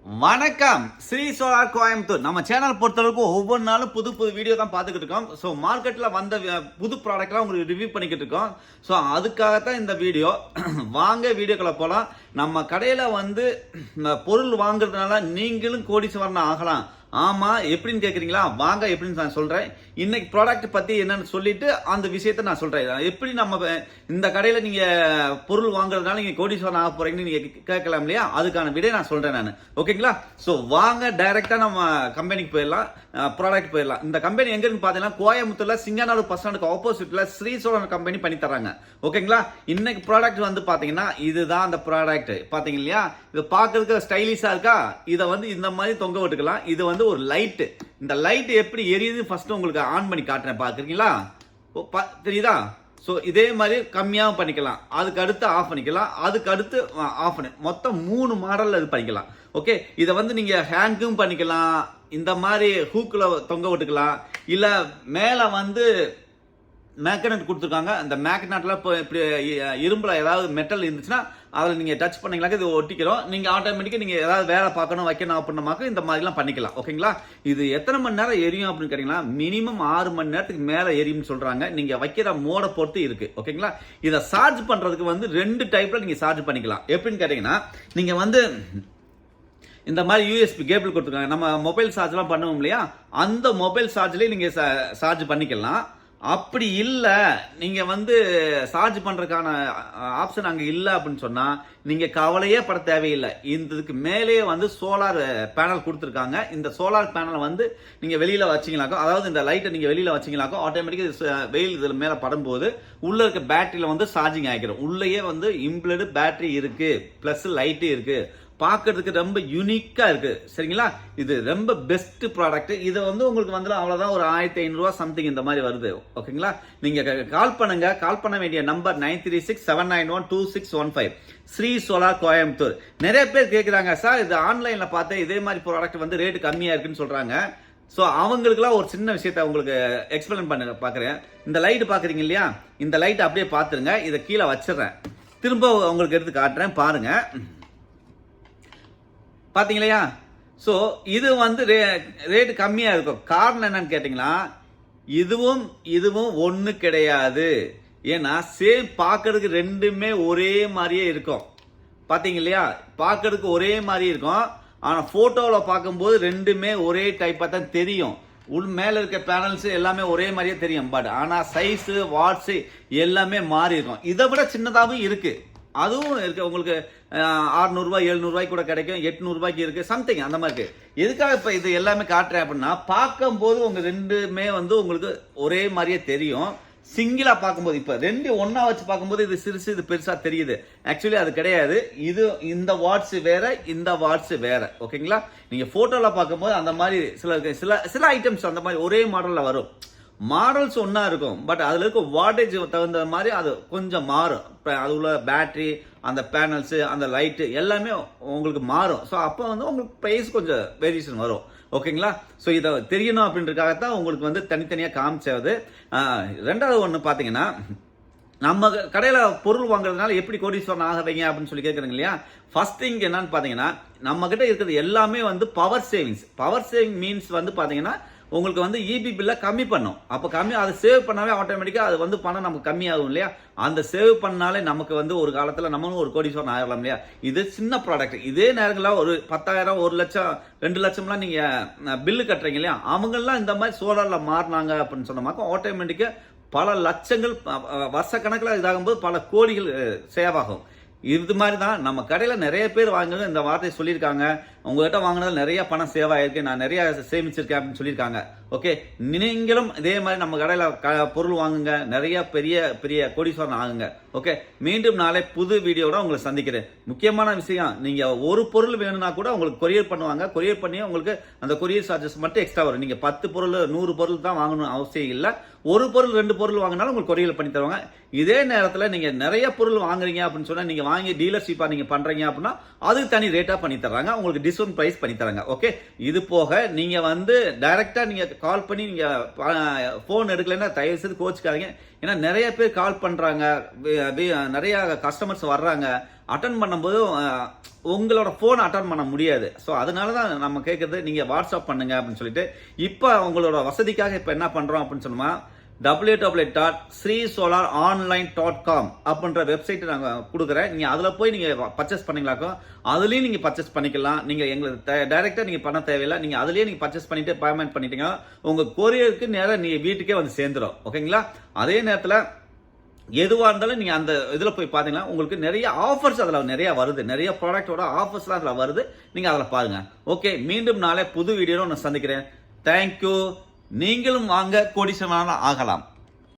வணக்கம் ஸ்ரீ சோலார் கோயம்புத்தூர். நம்ம சேனல் பொறுத்தளவுக்கு ஒவ்வொரு நாளும் புது புது வீடியோ தான் பார்த்துக்கிட்டு இருக்கோம். ஸோ மார்க்கெட்டில் வந்த புது ப்ராடக்ட்லாம் உங்களுக்கு ரிவ்யூ பண்ணிக்கிட்டு இருக்கோம். ஸோ அதுக்காகத்தான் இந்த வீடியோ. வாங்க வீடியோக்களை போகலாம். நம்ம கடையில் வந்து பொருள் வாங்குறதுனால நீங்களும் கோடீஸ்வரன் ஆகலாம். ஆமா, எப்படின்னு கேட்குறீங்களா? வாங்க எப்படின்னு நான் சொல்றேன். இன்னைக்கு ப்ராடக்ட் பத்தி என்னன்னு சொல்லிட்டு அந்த விஷயத்த நான் சொல்றேன். எப்படி நம்ம இந்த கடையில நீங்க பொருள் வாங்குறதுனால நீங்க கோடீஸ்வரன் ஆக போறீங்கன்னு நீங்க கேட்கலாம் இல்லையா? அதுக்கான விடை நான் சொல்றேன் நான். ஓகேங்களா? ஸோ வாங்க டைரக்டா நம்ம கம்பெனிக்கு போயிடலாம், ப்ராடக்ட் போயிடலாம். இந்த கம்பெனி எங்க இருக்கு பாத்தீங்கன்னா கோயம்புத்தூர்ல சிங்கநாடு பஸ் ஸ்டாண்டுக்கு ஆப்போசிட்ல ஸ்ரீ சோலார் கம்பெனி பண்ணி தராங்க. ஓகேங்களா? இன்னைக்கு ப்ராடக்ட் வந்து பாத்தீங்கன்னா இதுதான் அந்த ப்ராடக்ட். பாத்தீங்க இல்லையா? இது பாக்குறதுக்கு ஸ்டைலிஷா இருக்கா? இதை வந்து இந்த மாதிரி தொங்க விட்டுக்கலாம். இது வந்து ஒரு லைட். இந்த லைட் எப்படி எரியுது ஃபர்ஸ்ட் உங்களுக்கு ஆன் பண்ணி காட்டுறேன். பாக்குறீங்களா? தெரியுதா? ஸோ இதே மாதிரி கம்மியாகவும் பண்ணிக்கலாம், அதுக்கு அடுத்து ஆஃப் பண்ணிக்கலாம், அதுக்கு அடுத்து ஆஃப் பண்ணி மொத்தம் 3 மாடலில் இது பண்ணிக்கலாம். ஓகே, இதை வந்து நீங்கள் ஹேங்கும் பண்ணிக்கலாம், இந்த மாதிரி ஹூக்கில் தொங்க விட்டுக்கலாம், இல்லை மேலே வந்து மேக்னெட் கொடுத்துருக்காங்க. அந்த மேக்னெட்டில் இப்போ இப்படி இரும்பில் ஏதாவது மெட்டல் இருந்துச்சுன்னா அதில் நீங்கள் டச் பண்ணிங்களாக்க இது ஒட்டிக்கிறோம். நீங்கள் ஆட்டோமேட்டிக்காக நீங்கள் ஏதாவது வேலை பார்க்கணும் வைக்கணும் அப்படின்னாக்க இந்த மாதிரிலாம் பண்ணிக்கலாம். ஓகேங்களா? இது எத்தனை மணி நேரம் எரியும் அப்படின்னு கேட்டிங்கன்னா மினிமம் 6 மணி நேரத்துக்கு மேலே எரியும்னு சொல்கிறாங்க. நீங்கள் வைக்கிற மோடை பொறுத்து இருக்குது. ஓகேங்களா? இதை சார்ஜ் பண்ணுறதுக்கு வந்து 2 டைப்பில் நீங்கள் சார்ஜ் பண்ணிக்கலாம். எப்படின்னு கேட்டிங்கன்னா நீங்கள் வந்து இந்த மாதிரி யூஎஸ்பி கேபிள் கொடுத்துருக்காங்க. நம்ம மொபைல் சார்ஜ்லாம் பண்ணுவோம் இல்லையா? அந்த மொபைல் சார்ஜ்லேயே நீங்கள் சார்ஜ் பண்ணிக்கலாம். அப்படி இல்லை, நீங்கள் வந்து சார்ஜ் பண்ணுறதுக்கான ஆப்ஷன் அங்கே இல்லை அப்படின்னு சொன்னால் நீங்கள் கவலையே பட தேவையில்லை. இதுக்கு மேலே வந்து சோலார் பேனல் கொடுத்துருக்காங்க. இந்த சோலார் பேனலை வந்து நீங்கள் வெளியில் வச்சிங்களாக்கோ, அதாவது இந்த லைட்டை நீங்கள் வெளியில் வச்சிங்களாக்கோ ஆட்டோமேட்டிக்காக வெயில் இதில் மேலே படும்போது உள்ளே இருக்க பேட்டரியில் வந்து சார்ஜிங் ஆகிக்கிறோம். உள்ளேயே வந்து இம்ப்ளடு பேட்டரி இருக்குது, ப்ளஸ் லைட்டு இருக்குது. பார்க்கறதுக்கு ரொம்ப யூனிக்கா இருக்கு. சரிங்களா? இது ரொம்ப பெஸ்ட் ப்ராடக்ட். இது வந்து உங்களுக்கு வந்து அவ்வளவுதான் ஒரு 1500 சம்திங் இந்த மாதிரி வருது. ஓகேங்களா? நீங்க கால் பண்ணுங்க. கால் பண்ண வேண்டிய நம்பர் 9367912615 ஸ்ரீ சோலார் கோயம்புத்தூர். நிறைய பேர் கேட்குறாங்க, சார் இது ஆன்லைன்ல பார்த்தேன் இதே மாதிரி ப்ராடக்ட் வந்து ரேட்டு கம்மியா இருக்குன்னு சொல்றாங்க. ஸோ அவங்களுக்குலாம் ஒரு சின்ன விஷயத்த உங்களுக்கு எக்ஸ்பிளைன் பண்ண பார்க்குறேன். இந்த லைட் பார்க்குறீங்க இல்லையா? இந்த லைட் அப்படியே பார்த்துருங்க. இதை கீழே வச்சிடுறேன், திரும்ப உங்களுக்கு எடுத்து காட்டுறேன் பாருங்க. பார்த்தீங்களா? ஸோ இது வந்து ரேட்டு கம்மியாக இருக்கும். காரணம் என்னன்னு கேட்டிங்களா, இதுவும் ஒன்று கிடையாது. ஏன்னா சேம் பார்க்கறதுக்கு ரெண்டுமே ஒரே மாதிரியே இருக்கும். பார்த்தீங்க இல்லையா? பார்க்கறதுக்கு ஒரே மாதிரி இருக்கும். ஆனால் ஃபோட்டோவில் பார்க்கும்போது ரெண்டுமே ஒரே டைப்பாக தான் தெரியும். மேலே இருக்க பேனல்ஸ் எல்லாமே ஒரே மாதிரியே தெரியும். பட் ஆனால் சைஸு வாட்ஸு எல்லாமே மாறி இருக்கும். இதை விட சின்னதாகவும் இருக்குது, அதுவும் இருக்கு. உங்களுக்கு 600 700 கூட கிடைக்கும், 800 இருக்கு, சம்திங் அந்த மாதிரி இருக்கு. எதுக்காக இப்ப இது எல்லாமே காட்டுறேன் அப்படின்னா, பார்க்கும்போது உங்க ரெண்டுமே வந்து உங்களுக்கு ஒரே மாதிரியே தெரியும். சிங்கிளா பார்க்கும்போது இப்ப ரெண்டு ஒன்னா வச்சு பார்க்கும்போது இது சிறுசு இது பெருசா தெரியுது. ஆக்சுவலி அது கிடையாது. இது இந்த வாட்ஸ் வேற, இந்த வாட்ஸ் வேற. ஓகேங்களா? நீங்க போட்டோல பார்க்கும்போது அந்த மாதிரி சில ஐட்டம்ஸ் அந்த மாதிரி ஒரே மாடல்ல வரும். மாடல்ஸ் ஒன்றா இருக்கும், பட் அதில் இருக்க வாட்டேஜ் தகுந்த மாதிரி அது கொஞ்சம் மாறும். அது உள்ள பேட்டரி, அந்த பேனல்ஸு, அந்த லைட்டு எல்லாமே உங்களுக்கு மாறும். ஸோ அப்போ வந்து உங்களுக்கு ப்ரைஸ் கொஞ்சம் வேரியேஷன் வரும். ஓகேங்களா? ஸோ இதை தெரியணும் அப்படின்றதுக்காகத்தான் உங்களுக்கு வந்து தனித்தனியாக காமிச்சது. ரெண்டாவது ஒன்று பார்த்தீங்கன்னா, நம்ம கடையில் பொருள் வாங்குறதுனால எப்படி கோடீஸ்வரன் ஆகிறீங்க அப்படின்னு சொல்லி கேட்குறீங்க இல்லையா? ஃபர்ஸ்ட் திங் என்னன்னு பார்த்தீங்கன்னா, நம்ம கிட்ட இருக்கிறது எல்லாமே வந்து power savings. Power saving means வந்து பார்த்தீங்கன்னா உங்களுக்கு வந்து இபி பில்ல கம்மி பண்ணும். அப்போ அதை சேவ் பண்ணாவே ஆட்டோமேட்டிக்காக அது வந்து பணம் நமக்கு கம்மியாகும் இல்லையா? அந்த சேவ் பண்ணாலே நமக்கு வந்து ஒரு காலத்தில் நம்மளும் ஒரு கோடீஸ்வரன் ஆகலாம் இல்லையா? இது சின்ன ப்ராடக்ட். இதே நேரங்களில் ஒரு 10,000 1 லட்சம் 2 லட்சம்லாம் நீங்கள் பில்லு கட்டுறீங்க இல்லையா? அவங்கெல்லாம் இந்த மாதிரி சோலாரில் மாறினாங்க அப்படின்னு சொன்னமாக்க ஆட்டோமேட்டிக்காக பல லட்சங்கள் வருஷ கணக்கில் இதாகும்போது பல கோடிகள் சேவ் ஆகும். இது மாதிரி தான் நம்ம கடையில் நிறைய பேர் வாங்குறது இந்த வார்த்தையை சொல்லியிருக்காங்க. உங்ககிட்ட வாங்கினது நிறைய பணம் சேவ் ஆயிருக்கு, நான் நிறைய சேமிச்சிருக்கேன் அப்படின்னு சொல்லியிருக்காங்க. ஓகே, நீங்களும் இதே மாதிரி நம்ம கடையில் பொருள் வாங்குங்க, நிறைய பெரிய பெரிய கோடீஸ்வரன் ஆகுங்க. ஓகே, மீண்டும் நாளை புது வீடியோட உங்களை சந்திக்கிறேன். முக்கியமான விஷயம், நீங்கள் ஒரு பொருள் வேணும்னா கூட உங்களுக்கு கொரியர் பண்ணுவாங்க. கொரியர் பண்ணி உங்களுக்கு அந்த கொரியர் சார்ஜஸ் மட்டும் எக்ஸ்ட்ரா வரும். நீங்கள் 10 பொருள் 100 பொருள் தான் வாங்கணும் அவசியம் இல்லை. ஒரு பொருள் 2 பொருள் வாங்கினாலும் உங்களுக்கு கொரியர் பண்ணி தருவாங்க. இதே நேரத்தில் நீங்கள் நிறைய பொருள் வாங்குறீங்க அப்படின்னு சொன்னால், நீங்கள் வாங்கி டீலர்ஷிப்பாக நீங்கள் பண்ணுறீங்க அப்படின்னா அதுக்கு தனி ரேட்டாக பண்ணி தர்றாங்க, உங்களுக்கு டிஸ்கவுண்ட் ப்ரைஸ் பண்ணி தராங்க. ஓகே, இது போக நீங்கள் வந்து டைரெக்டாக நீங்கள் கால் பண்ணி நீங்கள் ஃபோன் எடுக்கலைன்னா தயவு செய்து கோச்சுக்காதீங்க. ஏன்னா நிறைய பேர் கால் பண்ணுறாங்க, நிறைய கஸ்டமர்ஸ் வர்றாங்க, அட்டன் பண்ணும்போது உங்களோட ஃபோன் அட்டன் பண்ண முடியாது. ஸோ அதனால தான் நம்ம கேட்குறது, நீங்கள் வாட்ஸ்அப் பண்ணுங்க அப்படின்னு சொல்லிட்டு. இப்போ உங்களோட வசதிக்காக இப்போ என்ன பண்ணுறோம் அப்படின்னு சொன்னோம்னா, www.sreesolaronline.com அப்படின்ற வெப்சைட் நாங்கள் கொடுக்குறேன். நீங்கள் அதில் போய் நீங்கள் பர்ச்சேஸ் பண்ணிங்களாக்கும், அதுலேயும் நீங்கள் பர்ச்சேஸ் பண்ணிக்கலாம். நீங்கள் எங்களுக்கு டைரெக்டாக நீங்கள் பண்ண தேவையில்லை. நீங்கள் அதுலேயே நீங்கள் பர்ச்சேஸ் பண்ணிவிட்டு பேமெண்ட் பண்ணிட்டீங்கன்னா உங்கள் கொரியருக்கு நேராக நீங்கள் வீட்டுக்கே வந்து சேர்ந்துடும். ஓகேங்களா? அதே நேரத்தில் எதுவாக இருந்தாலும் நீங்கள் அந்த இதில் போய் பார்த்தீங்கன்னா உங்களுக்கு நிறைய ஆஃபர்ஸ் அதில் நிறைய வருது. நிறைய ப்ராடக்டோட ஆஃபர்ஸ்லாம் அதில் வருது. நீங்கள் அதில் பாருங்கள். ஓகே, மீண்டும் நாளை புது வீடியோவில் நான் சந்திக்கிறேன். தேங்க்யூ. நீங்களும் வாங்க, கோடீஸ்வரனாக ஆகலாம்.